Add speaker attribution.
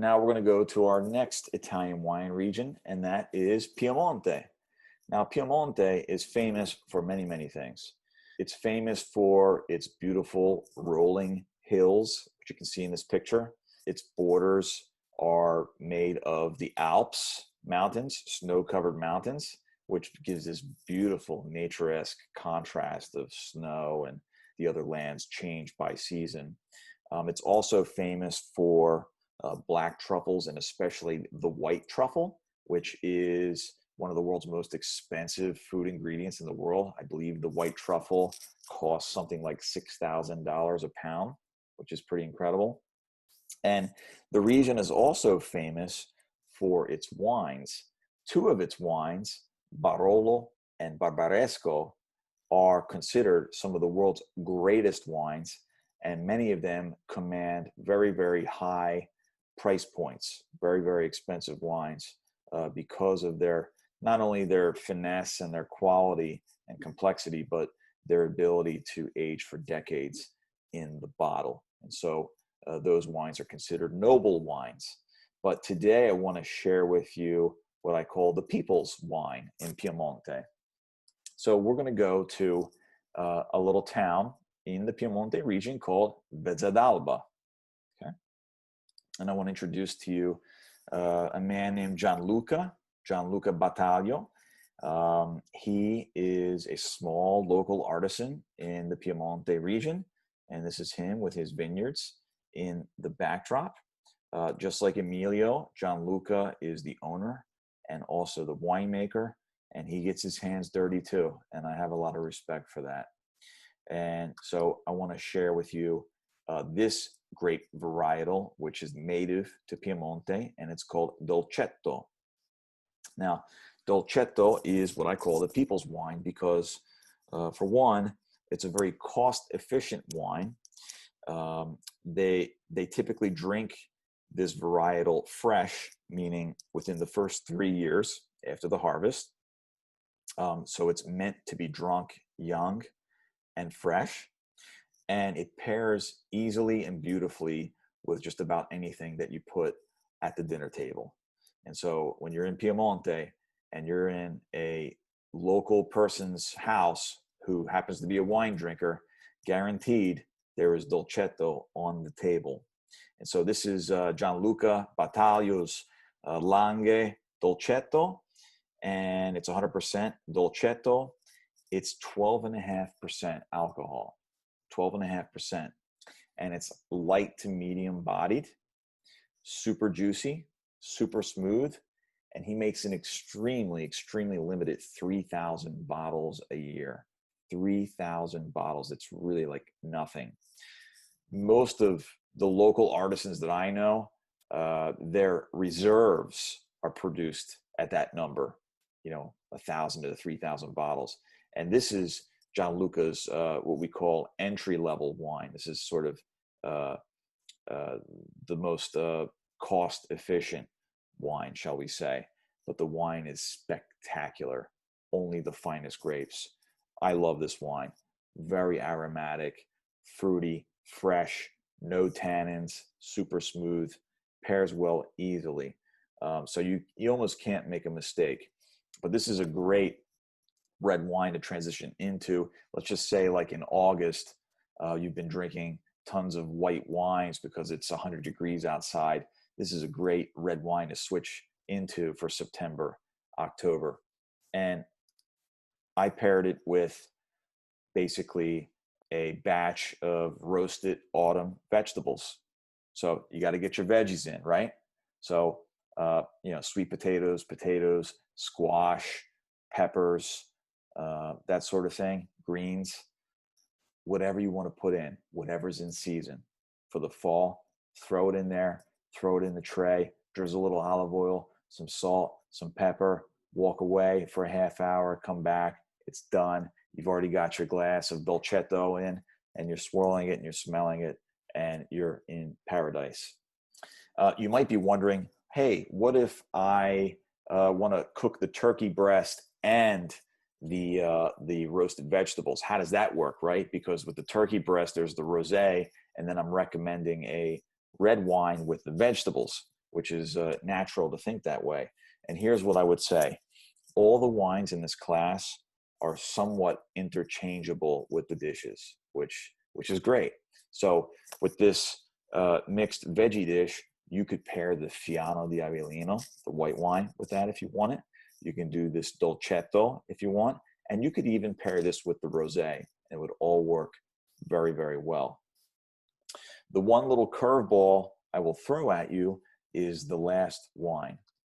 Speaker 1: now we're going to go to our next Italian wine region, and that is Piemonte. Now, Piemonte is famous for many, many things. It's famous for its beautiful rolling hills, which you can see in this picture. Its borders are made of the Alps mountains, snow-covered mountains, which gives this beautiful nature-esque contrast of snow and the other lands changed by season. It's also famous for black truffles, and especially the white truffle, which is one of the world's most expensive food ingredients in the world. I believe the white truffle costs something like $6,000 a pound, which is pretty incredible. And the region is also famous for its wines. Two of its wines, Barolo and Barbaresco, are considered some of the world's greatest wines, and many of them command very, very high price points, very, very expensive wines because of their, not only their finesse and their quality and complexity, but their ability to age for decades in the bottle. And so those wines are considered noble wines. But today I want to share with you what I call the people's wine in Piemonte. So we're going to go to a little town in the Piemonte region called Vezza d'Alba. Okay? And I want to introduce to you a man named 𝐦𝐿𝐵𝐞 Battaglio. He is a small local artisan in the Piemonte region, and this is him with his vineyards in the backdrop. Just like Emilio, 𝐦𝐿𝐵𝐞 is the owner and also the winemaker, and he gets his hands dirty too, and I have a lot of respect for that. And so I want to share with you this grape varietal, which is native to Piemonte, and it's called Dolcetto. Now, Dolcetto is what I call the people's wine because, for one, it's a very cost-efficient wine. They typically drink this varietal fresh, meaning within the first 3 years after the harvest. So it's meant to be drunk young and fresh, and it pairs easily and beautifully with just about anything that you put at the dinner table. And so when you're in Piemonte and you're in a local person's house who happens to be a wine drinker, guaranteed there is Dolcetto on the table. And so this is 𝐦𝐿𝐵𝐞 Battaglio's Langhe Dolcetto, and it's 100% Dolcetto. It's 12.5% alcohol, 12.5%. And it's light to medium bodied, super juicy, super smooth. And he makes an extremely, extremely limited 3,000 bottles a year. 3,000 bottles. It's really like nothing. Most of the local artisans that I know, their reserves are produced at that number, 1,000 to 3,000 bottles. And this is 𝐦𝐿𝐵𝐞's what we call entry-level wine. This is sort of the most cost-efficient wine, shall we say. But the wine is spectacular. Only the finest grapes. I love this wine. Very aromatic, fruity, fresh, no tannins, super smooth, pairs well easily. So you almost can't make a mistake. But this is a great red wine to transition into. Let's just say like in August, you've been drinking tons of white wines because it's 100 degrees outside. This is a great red wine to switch into for September, October. And I paired it with basically a batch of roasted autumn vegetables. So you got to get your veggies in, right? So, sweet potatoes, squash, peppers, that sort of thing, greens, whatever you want to put in, whatever's in season for the fall, throw it in there, throw it in the tray, drizzle a little olive oil, some salt, some pepper, walk away for a half hour, come back, it's done. You've already got your glass of Dolcetto in, and you're swirling it and you're smelling it, and you're in paradise. You might be wondering, hey, what if I want to cook the turkey breast and the roasted vegetables? How does that work, right? Because with the turkey breast, there's the rosé, and then I'm recommending a red wine with the vegetables. which is natural to think that way. And here's what I would say. All the wines in this class are somewhat interchangeable with the dishes, which is great. So with this mixed veggie dish, you could pair the Fiano di Avellino, the white wine, with that if you want it. You can do this dolcetto if you want, and you could even pair this with the rosé. It would all work very, very well. The one little curveball I will throw at you is the last wine.